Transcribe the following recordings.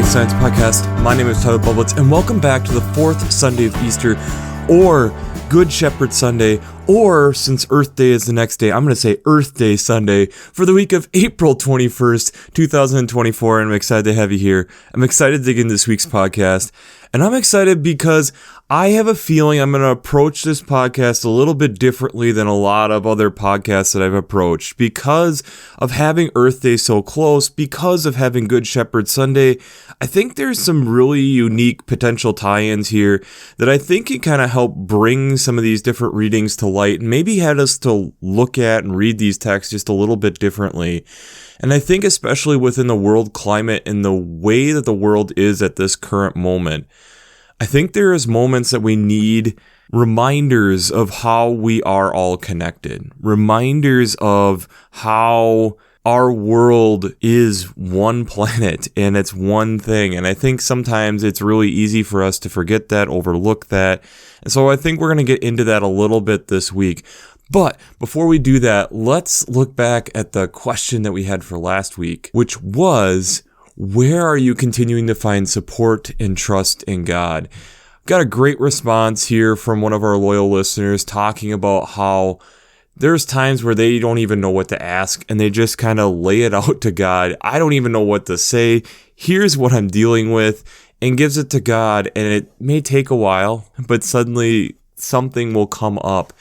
Science Podcast. My name is Tyler Bublitz, and welcome back to the fourth Sunday of Easter, or Good Shepherd Sunday, or since Earth Day is the next day, I'm going to say Earth Day Sunday for the week of April 21st, 2024, and I'm excited to have you here. I'm excited to dig into this week's podcast, and I'm excited because I have a feeling I'm going to approach this podcast a little bit differently than a lot of other podcasts that I've approached because of having Earth Day so close, because of having Good Shepherd Sunday. I think there's some really unique potential tie-ins here that I think can kind of help bring some of these different readings to light and maybe had us to look at and read these texts just a little bit differently. And I think especially within the world climate and the way that the world is at this current moment, I think there is moments that we need reminders of how we are all connected, reminders of how our world is one planet and it's one thing. And I think sometimes it's really easy for us to forget that, overlook that. And so I think we're going to get into that a little bit this week. But before we do that, let's look back at the question that we had for last week, which was, where are you continuing to find support and trust in God? Got a great response here from one of our loyal listeners talking about how there's times where they don't even know what to ask and they just kind of lay it out to God. I don't even know what to say. Here's what I'm dealing with, and gives it to God. And it may take a while, but suddenly something will come up.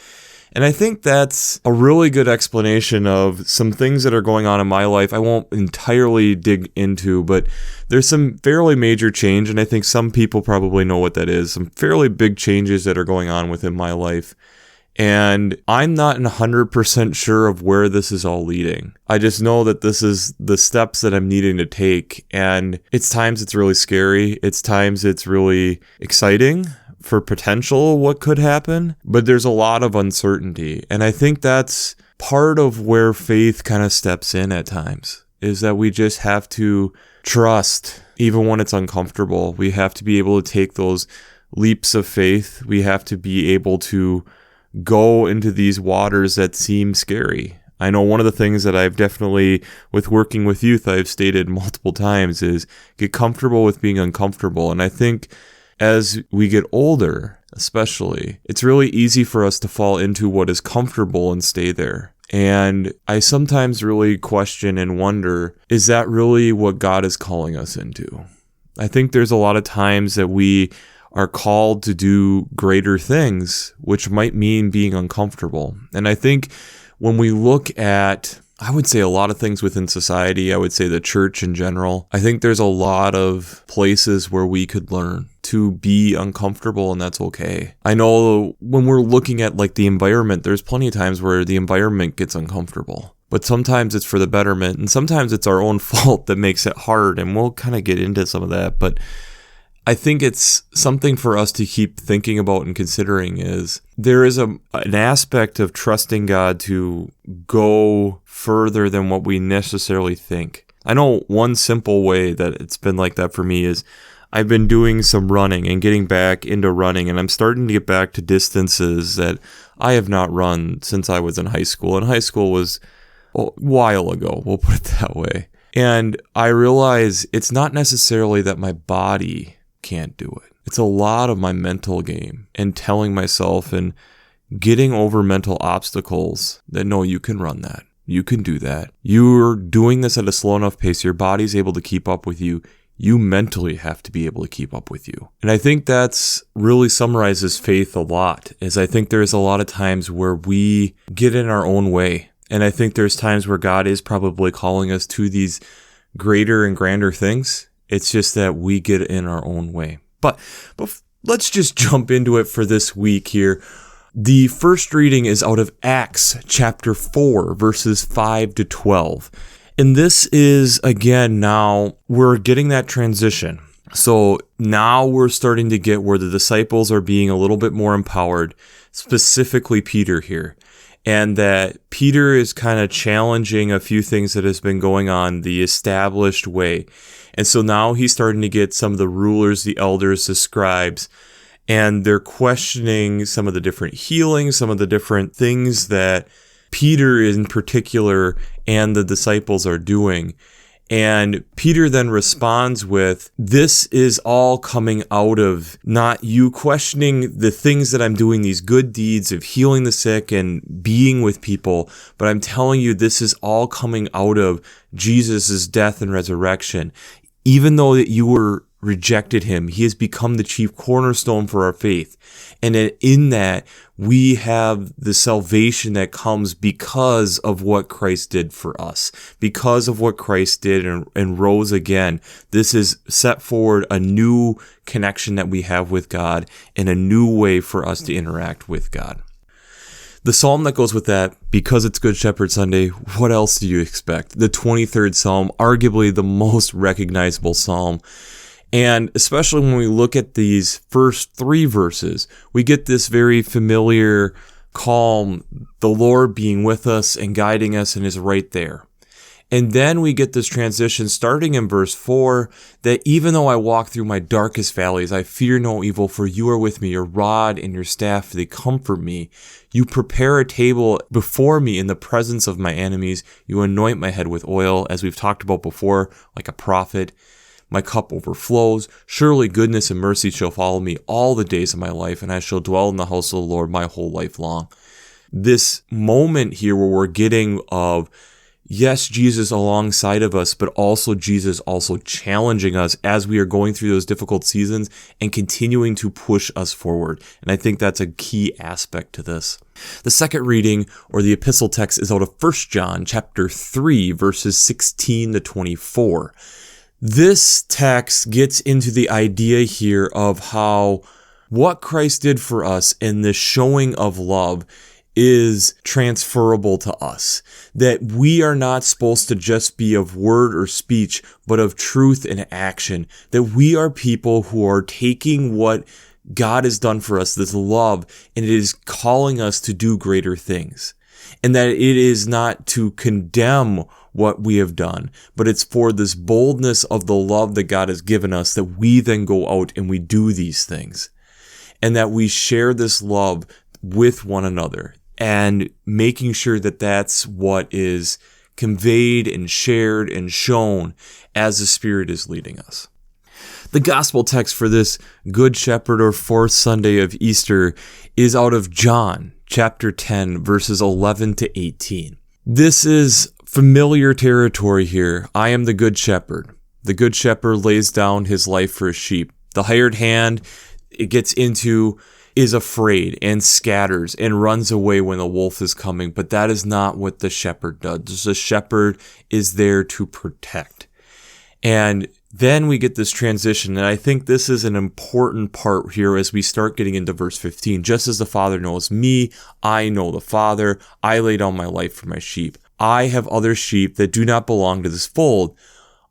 And I think that's a really good explanation of some things that are going on in my life. I won't entirely dig into, but there's some fairly major change, and I think some people probably know what that is. Some fairly big changes that are going on within my life. And I'm not 100% sure of where this is all leading. I just know that this is the steps that I'm needing to take. And it's times it's really scary. It's times it's really exciting for potential what could happen, but there's a lot of uncertainty. And I think that's part of where faith kind of steps in at times, is that we just have to trust even when it's uncomfortable. We have to be able to take those leaps of faith. We have to be able to go into these waters that seem scary. I know one of the things that I've definitely, with working with youth, I've stated multiple times is get comfortable with being uncomfortable. And I think as we get older, especially, it's really easy for us to fall into what is comfortable and stay there. And I sometimes really question and wonder, is that really what God is calling us into? I think there's a lot of times that we are called to do greater things, which might mean being uncomfortable. And I think when we look at, I would say, a lot of things within society, I would say the church in general, I think there's a lot of places where we could learn to be uncomfortable, and that's okay. I know when we're looking at like the environment, there's plenty of times where the environment gets uncomfortable, but sometimes it's for the betterment, and sometimes it's our own fault that makes it hard, and we'll kind of get into some of that. But I think it's something for us to keep thinking about and considering is there is an aspect of trusting God to go further than what we necessarily think. I know one simple way that it's been like that for me is I've been doing some running and getting back into running, and I'm starting to get back to distances that I have not run since I was in high school. And high school was a while ago, we'll put it that way. And I realize it's not necessarily that my body can't do it. It's a lot of my mental game and telling myself and getting over mental obstacles that no, you can run that. You can do that. You're doing this at a slow enough pace. Your body's able to keep up with you. You mentally have to be able to keep up with you. And I think that's really summarizes faith a lot, is I think there's a lot of times where we get in our own way. And I think there's times where God is probably calling us to these greater and grander things. It's just that we get in our own way. But let's just jump into it for this week here. The first reading is out of Acts chapter 4, verses 5 to 12. And this is, again, now we're getting that transition. So now we're starting to get where the disciples are being a little bit more empowered, specifically Peter here. And that Peter is kind of challenging a few things that has been going on the established way. And so now he's starting to get some of the rulers, the elders, the scribes, and they're questioning some of the different healings, some of the different things that Peter in particular and the disciples are doing. And Peter then responds with, this is all coming out of not you questioning the things that I'm doing, these good deeds of healing the sick and being with people, but I'm telling you, this is all coming out of Jesus' death and resurrection. Even though that you were rejected him, he has become the chief cornerstone for our faith. And in that, we have the salvation that comes because of what Christ did for us, because of what Christ did and rose again. This is set forward a new connection that we have with God and a new way for us to interact with God. The psalm that goes with that, because it's Good Shepherd Sunday, what else do you expect? The 23rd Psalm, arguably the most recognizable psalm. And especially when we look at these first 3 verses, we get this very familiar calm, the Lord being with us and guiding us and is right there. And then we get this transition starting in verse 4, that even though I walk through my darkest valleys, I fear no evil, for you are with me, your rod and your staff, they comfort me. You prepare a table before me in the presence of my enemies. You anoint my head with oil, as we've talked about before, like a prophet. My cup overflows. Surely goodness and mercy shall follow me all the days of my life, and I shall dwell in the house of the Lord my whole life long. This moment here where we're getting of, yes, Jesus alongside of us, but also Jesus also challenging us as we are going through those difficult seasons and continuing to push us forward. And I think that's a key aspect to this. The second reading, or the epistle text, is out of 1 John chapter 3, verses 16 to 24. This text gets into the idea here of how what Christ did for us in the showing of love is transferable to us. That we are not supposed to just be of word or speech, but of truth and action. That we are people who are taking what God has done for us, this love, and it is calling us to do greater things. And that it is not to condemn what we have done, but it's for this boldness of the love that God has given us that we then go out and we do these things. And that we share this love with one another and making sure that that's what is conveyed and shared and shown as the Spirit is leading us. The gospel text for this Good Shepherd or fourth Sunday of Easter is out of John chapter 10, verses 11 to 18. This is familiar territory here. I am the Good Shepherd. The Good Shepherd lays down his life for his sheep. The hired hand, it gets into, is afraid and scatters and runs away when the wolf is coming. But that is not what the shepherd does. The shepherd is there to protect. And then we get this transition, and I think this is an important part here as we start getting into verse 15. Just as the Father knows me, I know the Father. I lay down my life for my sheep. I have other sheep that do not belong to this fold.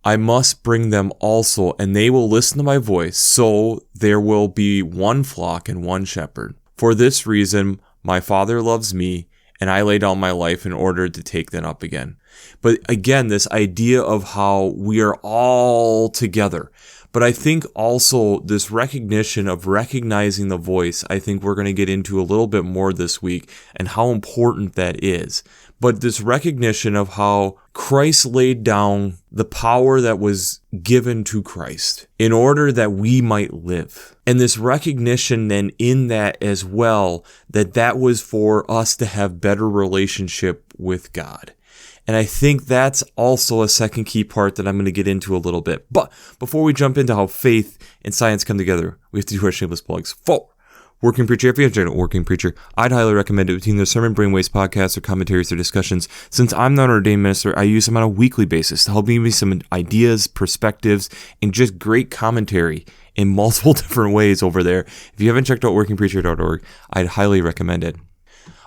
I must bring them also, and they will listen to my voice. So there will be one flock and one shepherd. For this reason, my Father loves me, and I lay down my life in order to take them up again. But again, this idea of how we are all together. But I think also this recognition of recognizing the voice, I think we're going to get into a little bit more this week and how important that is. But this recognition of how Christ laid down the power that was given to Christ in order that we might live. And this recognition then in that as well, that was for us to have better relationship with God. And I think that's also a second key part that I'm going to get into a little bit. But before we jump into how faith and science come together, we have to do our shameless plugs. Working Preacher. If you haven't checked out Working Preacher, I'd highly recommend it between the Sermon Brainwaves podcasts or commentaries or discussions. Since I'm not an ordained minister, I use them on a weekly basis to help give me some ideas, perspectives, and just great commentary in multiple different ways over there. If you haven't checked out workingpreacher.org, I'd highly recommend it.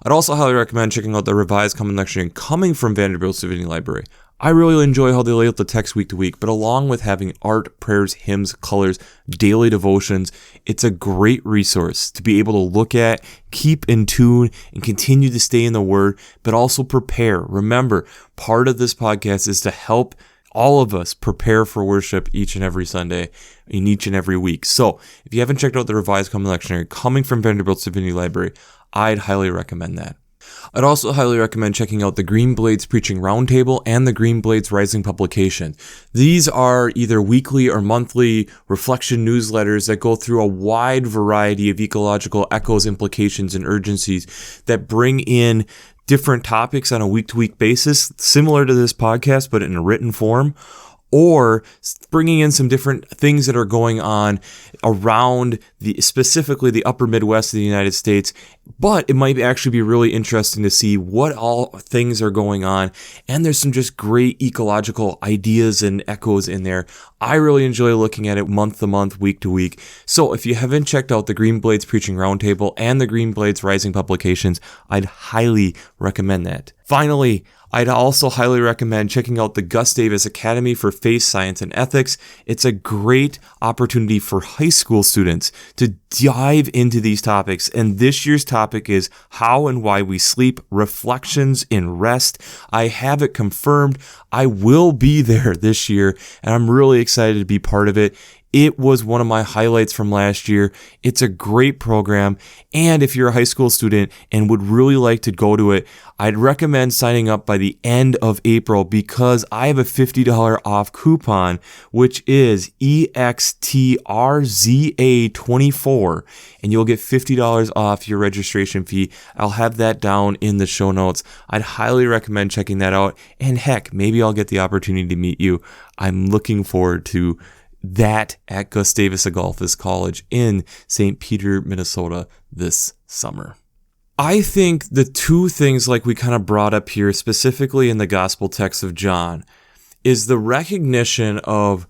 I'd also highly recommend checking out the revised common lectionary coming from Vanderbilt's Divinity Library. I really enjoy how they lay out the text week to week, but along with having art, prayers, hymns, colors, daily devotions, it's a great resource to be able to look at, keep in tune, and continue to stay in the Word, but also prepare. Remember, part of this podcast is to help all of us prepare for worship each and every Sunday in each and every week. So, if you haven't checked out the revised common lectionary coming from Vanderbilt's Divinity Library, I'd highly recommend that. I'd also highly recommend checking out the Green Blades Preaching Roundtable and the Green Blades Rising publication. These are either weekly or monthly reflection newsletters that go through a wide variety of ecological echoes, implications, and urgencies that bring in different topics on a week-to-week basis, similar to this podcast, but in a written form, or bringing in some different things that are going on around specifically the upper Midwest of the United States. But it might actually be really interesting to see what all things are going on. And there's some just great ecological ideas and echoes in there. I really enjoy looking at it month to month, week to week. So if you haven't checked out the Green Blades Preaching Roundtable and the Green Blades Rising publications, I'd highly recommend that. Finally, I'd also highly recommend checking out the Gus Davis Academy for Faith, Science, and Ethics. It's a great opportunity for high school students to dive into these topics. And this year's topic is How and Why We Sleep, Reflections in Rest. I have it confirmed. I will be there this year, and I'm really excited to be part of it. It was one of my highlights from last year. It's a great program. And if you're a high school student and would really like to go to it, I'd recommend signing up by the end of April because I have a $50 off coupon, which is EXTRZA24, and you'll get $50 off your registration fee. I'll have that down in the show notes. I'd highly recommend checking that out. And heck, maybe I'll get the opportunity to meet you. I'm looking forward to that at Gustavus Adolphus College in St. Peter, Minnesota this summer. I think the two things like we kind of brought up here, specifically in the gospel text of John, is the recognition of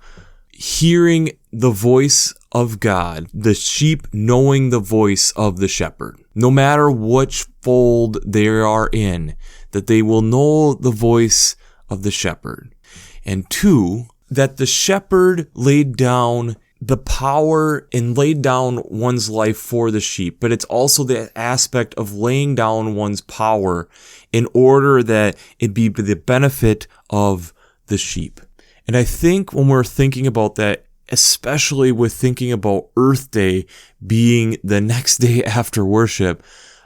hearing the voice of God, the sheep knowing the voice of the shepherd. No matter which fold they are in, that they will know the voice of the shepherd. And two, that the shepherd laid down the power and laid down one's life for the sheep, but it's also the aspect of laying down one's power in order that it be the benefit of the sheep. And I think when we're thinking about that, especially with thinking about Earth Day being the next day after worship,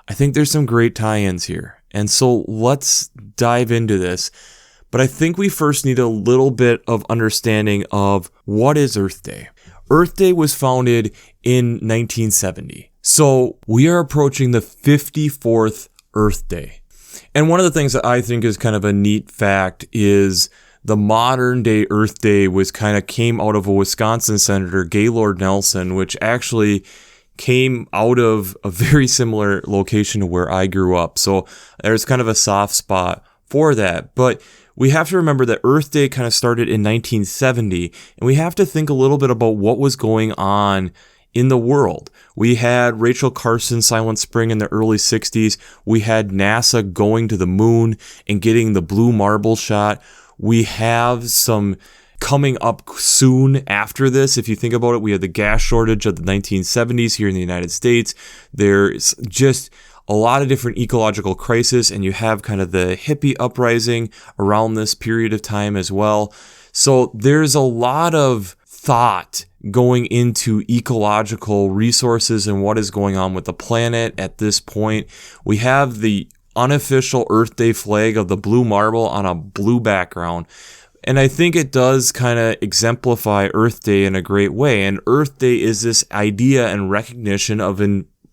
I think there's some great tie-ins here. And so let's dive into this. But I think we first need a little bit of understanding of what is Earth Day. Earth Day was founded in 1970. So we are approaching the 54th Earth Day. And one of the things that I think is kind of a neat fact is the modern day Earth Day came out of a Wisconsin senator, Gaylord Nelson, which actually came out of a very similar location to where I grew up. So there's kind of a soft spot for that. But we have to remember that Earth Day kind of started in 1970, and we have to think a little bit about what was going on in the world. We had Rachel Carson's Silent Spring in the early 60s. We had NASA going to the moon and getting the blue marble shot. We have some coming up soon after this. If you think about it, we had the gas shortage of the 1970s here in the United States. There's just a lot of different ecological crises, and you have kind of the hippie uprising around this period of time as well. So there's a lot of thought going into ecological resources and what is going on with the planet at this point. We have the unofficial Earth Day flag of the blue marble on a blue background. And I think it does kind of exemplify Earth Day in a great way. And Earth Day is this idea and recognition of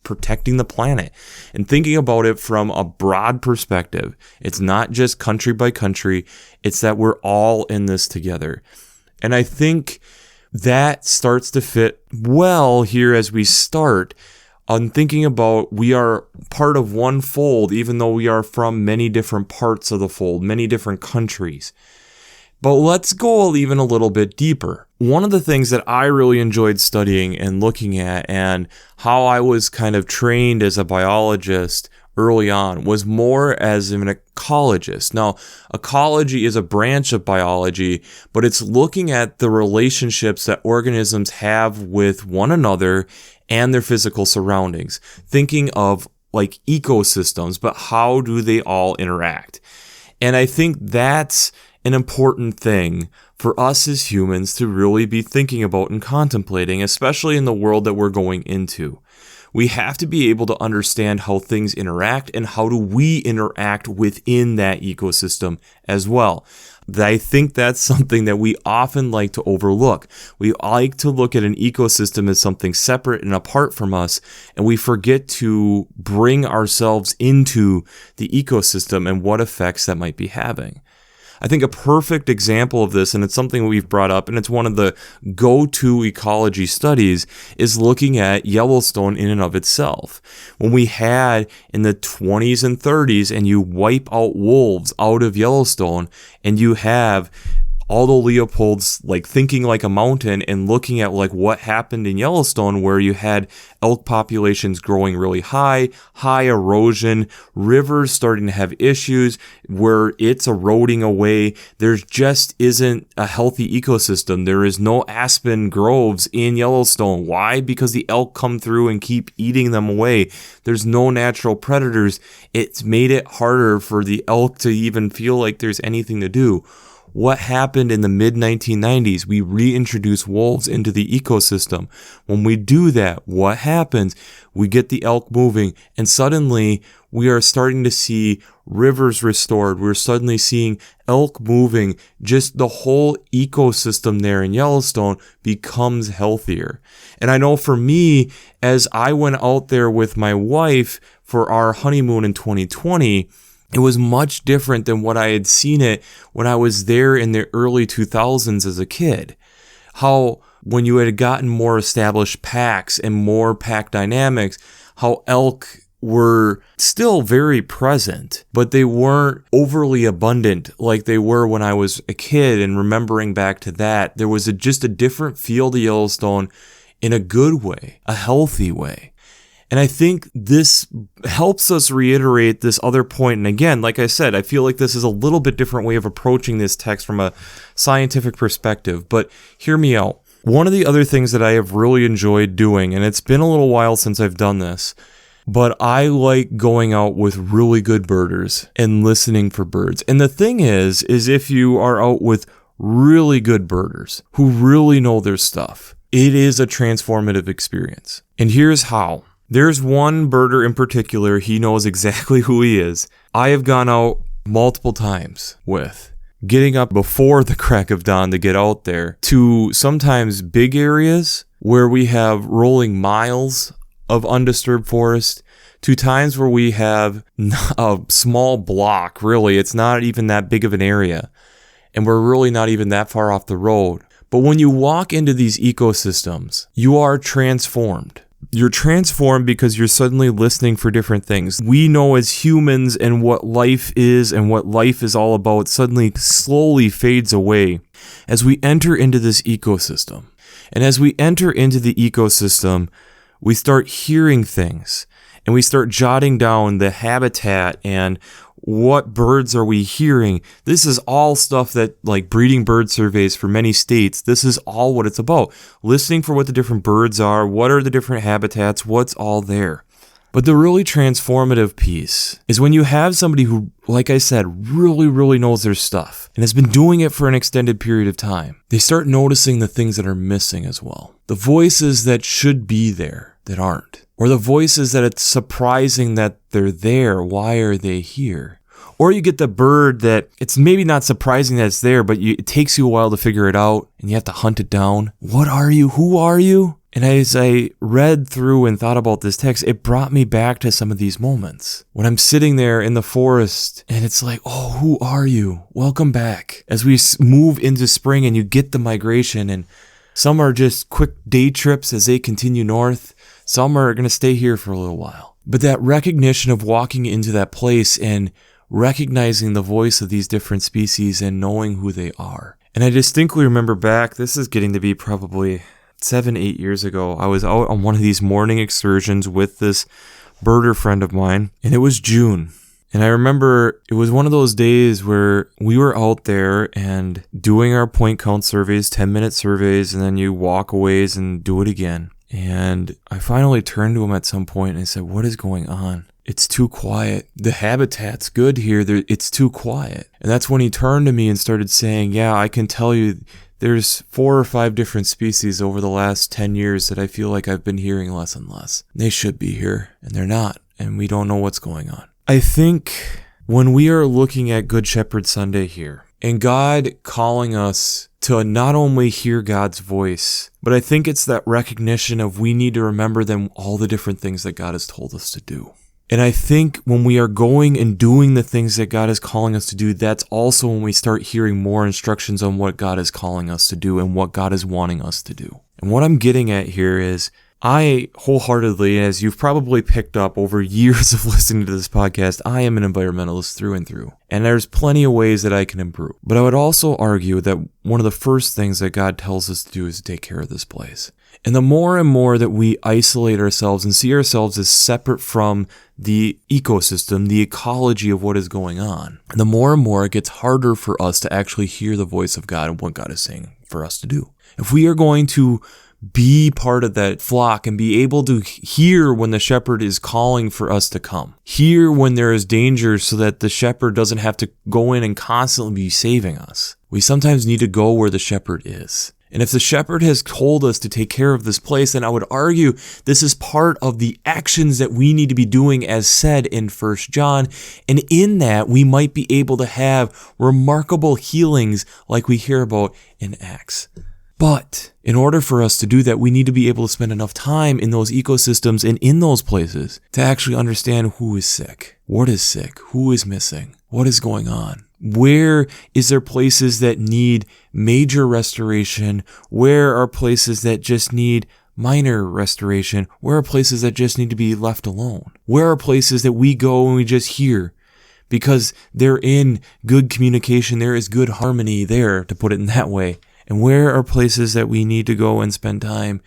protecting the planet and thinking about it from a broad perspective. It's not just country by country. It's that we're all in this together. And I think that starts to fit well here as we start on thinking about we are part of one fold, even though we are from many different parts of the fold, many different countries. But let's go even a little bit deeper. One of the things that I really enjoyed studying and looking at, and how I was kind of trained as a biologist early on, was more as an ecologist. Now, ecology is a branch of biology, but it's looking at the relationships that organisms have with one another and their physical surroundings. Thinking of like ecosystems, but how do they all interact? And I think that's an important thing for us as humans to really be thinking about and contemplating, especially in the world that we're going into. We have to be able to understand how things interact and how do we interact within that ecosystem as well. I think that's something that we often like to overlook. We like to look at an ecosystem as something separate and apart from us, and we forget to bring ourselves into the ecosystem and what effects that might be having. I think a perfect example of this, and it's something we've brought up, and it's one of the go-to ecology studies, is looking at Yellowstone in and of itself. When we had in the 20s and 30s, and you wipe out wolves out of Yellowstone, and you have all the Leopolds like thinking like a mountain and looking at like what happened in Yellowstone, where you had elk populations growing really high erosion, rivers starting to have issues where it's eroding away. There just isn't a healthy ecosystem. There is no aspen groves in Yellowstone. Why? Because the elk come through and keep eating them away. There's no natural predators. It's made it harder for the elk to even feel like there's anything to do. What happened in the mid-1990s? We reintroduced wolves into the ecosystem. When we do that, what happens? We get the elk moving, and suddenly we are starting to see rivers restored. We're suddenly seeing elk moving. Just the whole ecosystem there in Yellowstone becomes healthier. And I know for me, as I went out there with my wife for our honeymoon in 2020, it was much different than what I had seen it when I was there in the early 2000s as a kid. How when you had gotten more established packs and more pack dynamics, how elk were still very present, but they weren't overly abundant like they were when I was a kid. And remembering back to that, there was just a different feel to Yellowstone in a good way, a healthy way. And I think this helps us reiterate this other point. And again, like I said, I feel like this is a little bit different way of approaching this text from a scientific perspective. But hear me out. One of the other things that I have really enjoyed doing, and it's been a little while since I've done this, but I like going out with really good birders and listening for birds. And the thing is if you are out with really good birders who really know their stuff, it is a transformative experience. And here's how. There's one birder in particular, he knows exactly who he is. I have gone out multiple times with, getting up before the crack of dawn to get out there, to sometimes big areas where we have rolling miles of undisturbed forest, to times where we have a small block, really. It's not even that big of an area, and we're really not even that far off the road. But when you walk into these ecosystems, you are transformed. You're transformed because you're suddenly listening for different things. We know as humans and what life is and what life is all about suddenly slowly fades away as we enter into this ecosystem. And as we enter into the ecosystem, we start hearing things and we start jotting down the habitat and what birds are we hearing. This is all stuff that, like breeding bird surveys for many states, this is all what it's about. Listening for what the different birds are, what are the different habitats, what's all there. But the really transformative piece is when you have somebody who, like I said, really knows their stuff and has been doing it for an extended period of time. They start noticing the things that are missing as well. The voices that should be there that aren't. Or the voices that it's surprising that they're there. Why are they here? Or you get the bird that it's maybe not surprising that it's there, but it takes you a while to figure it out and you have to hunt it down. What are you? Who are you? And as I read through and thought about this text, it brought me back to some of these moments. When I'm sitting there in the forest and it's like, oh, who are you? Welcome back. As we move into spring and you get the migration, and some are just quick day trips as they continue north. Some are going to stay here for a little while. But that recognition of walking into that place and recognizing the voice of these different species and knowing who they are. And I distinctly remember back, this is getting to be probably 7-8 years ago, I was out on one of these morning excursions with this birder friend of mine, and it was June. And I remember it was one of those days where we were out there and doing our point count surveys, 10-minute surveys, and then you walk a ways and do it again. And I finally turned to him at some point and I said, what is going on? It's too quiet. The habitat's good here. It's too quiet. And that's when he turned to me and started saying, yeah, I can tell you there's 4 or 5 different species over the last 10 years that I feel like I've been hearing less and less. They should be here, and they're not, and we don't know what's going on. I think when we are looking at Good Shepherd Sunday here, and God calling us to not only hear God's voice, but I think it's that recognition of we need to remember then all the different things that God has told us to do. And I think when we are going and doing the things that God is calling us to do, that's also when we start hearing more instructions on what God is calling us to do and what God is wanting us to do. And what I'm getting at here is I wholeheartedly, as you've probably picked up over years of listening to this podcast, I am an environmentalist through and through. And there's plenty of ways that I can improve. But I would also argue that one of the first things that God tells us to do is to take care of this place. And the more and more that we isolate ourselves and see ourselves as separate from the ecosystem, the ecology of what is going on, the more and more it gets harder for us to actually hear the voice of God and what God is saying for us to do. If we are going to be part of that flock and be able to hear when the shepherd is calling for us to come, hear when there is danger so that the shepherd doesn't have to go in and constantly be saving us, we sometimes need to go where the shepherd is. And if the shepherd has told us to take care of this place, then I would argue this is part of the actions that we need to be doing as said in 1 John. And in that, we might be able to have remarkable healings like we hear about in Acts. But in order for us to do that, we need to be able to spend enough time in those ecosystems and in those places to actually understand who is sick, what is sick, who is missing, what is going on. Where is there places that need major restoration? Where are places that just need minor restoration? Where are places that just need to be left alone? Where are places that we go and we just hear because they're in good communication, there is good harmony there, to put it in that way? And where are places that we need to go and spend time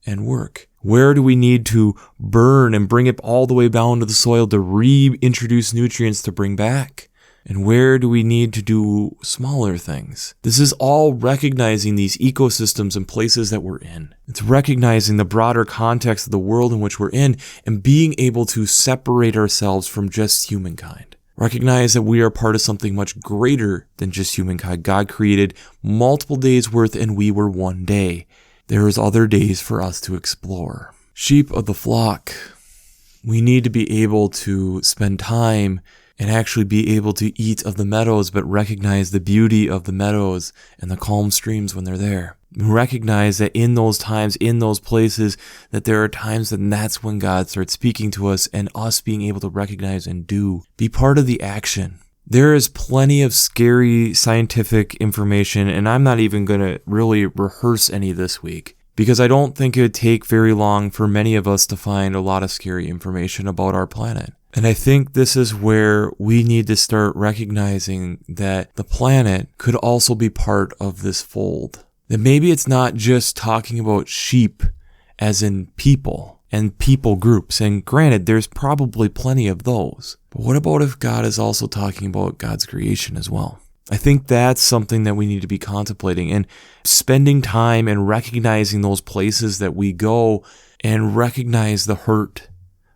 and work? Where do we need to burn and bring it all the way down to the soil to reintroduce nutrients to bring back? And where do we need to do smaller things? This is all recognizing these ecosystems and places that we're in. It's recognizing the broader context of the world in which we're in and being able to separate ourselves from just humankind. Recognize that we are part of something much greater than just humankind. God created multiple days worth and we were one day. There is other days for us to explore. Sheep of the flock, we need to be able to spend time and actually be able to eat of the meadows, but recognize the beauty of the meadows and the calm streams when they're there. And recognize that in those times, in those places, that there are times that that's when God starts speaking to us and us being able to recognize and do. Be part of the action. There is plenty of scary scientific information, and I'm not even going to really rehearse any this week, because I don't think it would take very long for many of us to find a lot of scary information about our planet. And I think this is where we need to start recognizing that the planet could also be part of this fold. That maybe it's not just talking about sheep as in people and people groups. And granted, there's probably plenty of those. But what about if God is also talking about God's creation as well? I think that's something that we need to be contemplating and spending time and recognizing those places that we go and recognize the hurt,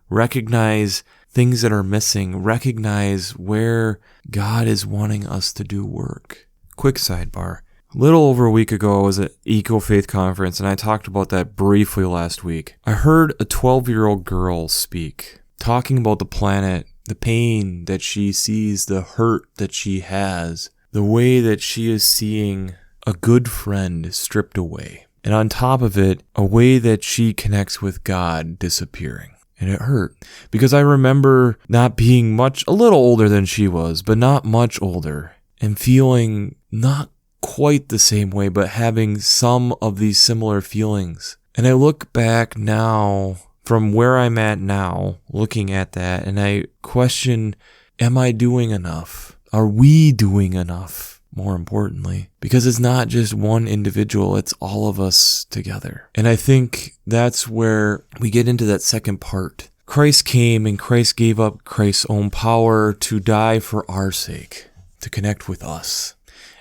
recognize things that are missing, recognize where God is wanting us to do work. Quick sidebar. A little over a week ago, I was at Eco Faith Conference, and I talked about that briefly last week. I heard a 12-year-old girl speak, talking about the planet, the pain that she sees, the hurt that she has, the way that she is seeing a good friend stripped away. And on top of it, a way that she connects with God disappearing. And it hurt because I remember not being a little older than she was, but not much older, and feeling not quite the same way, but having some of these similar feelings. And I look back now from where I'm at now, looking at that, and I question, am I doing enough? Are we doing enough? More importantly, because it's not just one individual, it's all of us together. And I think that's where we get into that second part. Christ came and Christ gave up Christ's own power to die for our sake, to connect with us.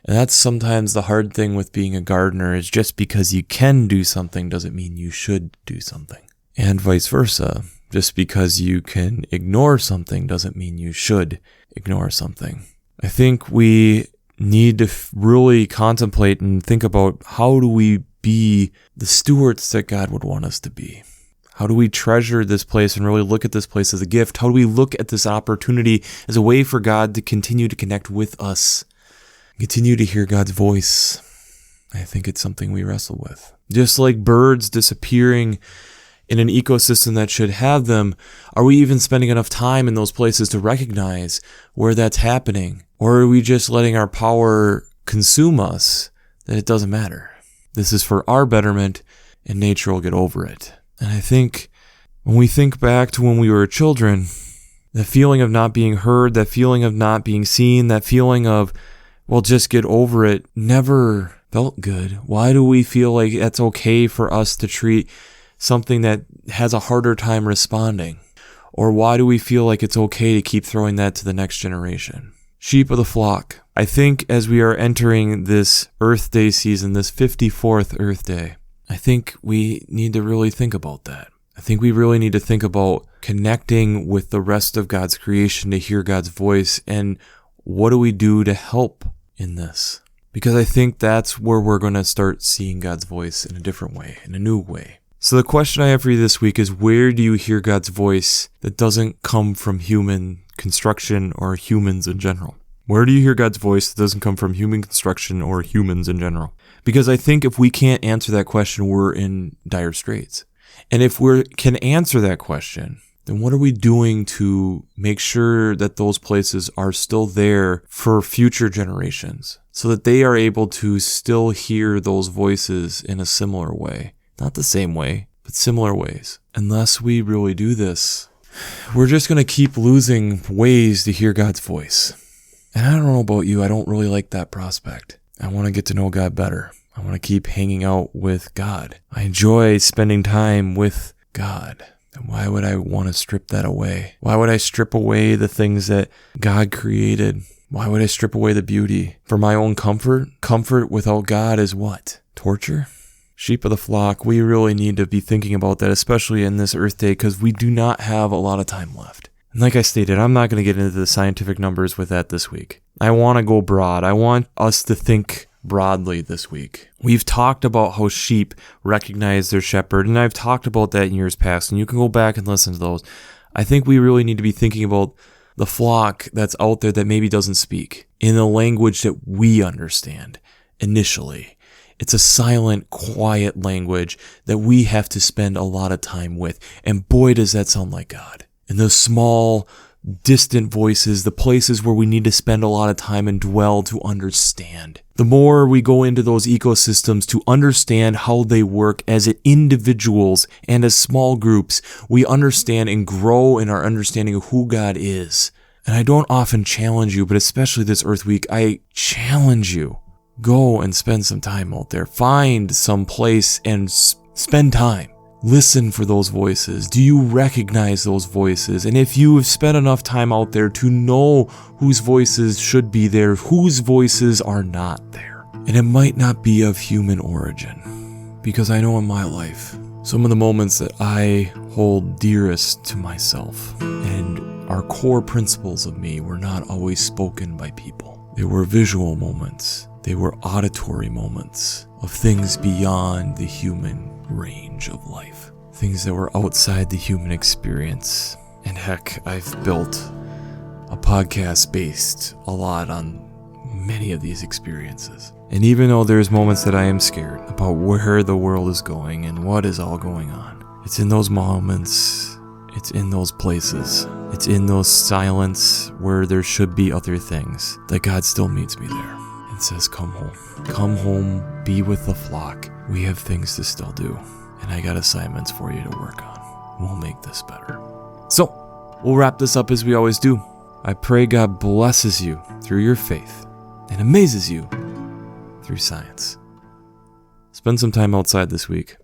And that's sometimes the hard thing with being a gardener, is just because you can do something doesn't mean you should do something. And vice versa. Just because you can ignore something doesn't mean you should ignore something. I think we need to really contemplate and think about, how do we be the stewards that God would want us to be? How do we treasure this place and really look at this place as a gift? How do we look at this opportunity as a way for God to continue to connect with us, continue to hear God's voice? I think it's something we wrestle with. Just like birds disappearing in an ecosystem that should have them, are we even spending enough time in those places to recognize where that's happening? Or are we just letting our power consume us that it doesn't matter? This is for our betterment, and nature will get over it. And I think when we think back to when we were children, that feeling of not being heard, that feeling of not being seen, that feeling of, well, just get over it, never felt good. Why do we feel like it's okay for us to treat something that has a harder time responding? Or why do we feel like it's okay to keep throwing that to the next generation? Sheep of the flock. I think as we are entering this Earth Day season, this 54th Earth Day, I think we need to really think about that. I think we really need to think about connecting with the rest of God's creation to hear God's voice, and what do we do to help in this? Because I think that's where we're going to start seeing God's voice in a different way, in a new way. So the question I have for you this week is, where do you hear God's voice that doesn't come from human construction or humans in general? Where do you hear God's voice that doesn't come from human construction or humans in general? Because I think if we can't answer that question, we're in dire straits. And if we can answer that question, then what are we doing to make sure that those places are still there for future generations, so that they are able to still hear those voices in a similar way? Not the same way, but similar ways. Unless we really do this, we're just going to keep losing ways to hear God's voice. And I don't know about you, I don't really like that prospect. I want to get to know God better. I want to keep hanging out with God. I enjoy spending time with God. And why would I want to strip that away? Why would I strip away the things that God created? Why would I strip away the beauty? For my own comfort? Comfort without God is what? Torture? Sheep of the flock, we really need to be thinking about that, especially in this Earth Day, because we do not have a lot of time left. And like I stated, I'm not going to get into the scientific numbers with that this week. I want to go broad. I want us to think broadly this week. We've talked about how sheep recognize their shepherd, and I've talked about that in years past, and you can go back and listen to those. I think we really need to be thinking about the flock that's out there that maybe doesn't speak in a language that we understand initially. It's a silent, quiet language that we have to spend a lot of time with. And boy, does that sound like God. And those small, distant voices, the places where we need to spend a lot of time and dwell to understand. The more we go into those ecosystems to understand how they work as individuals and as small groups, we understand and grow in our understanding of who God is. And I don't often challenge you, but especially this Earth Week, I challenge you. Go and spend some time out there. Find some place and spend time. Listen for those voices. Do you recognize those voices? And if you have spent enough time out there to know whose voices should be there, whose voices are not there. And it might not be of human origin. Because I know in my life, some of the moments that I hold dearest to myself and our core principles of me were not always spoken by people. They were visual moments. They were auditory moments of things beyond the human range of life. Things that were outside the human experience. And heck, I've built a podcast based a lot on many of these experiences. And even though there's moments that I am scared about where the world is going and what is all going on, it's in those moments, it's in those places, it's in those silence where there should be other things that God still meets me there. Says, come home. Come home, be with the flock. We have things to still do. And I got assignments for you to work on. We'll make this better. So, we'll wrap this up as we always do. I pray God blesses you through your faith and amazes you through science. Spend some time outside this week.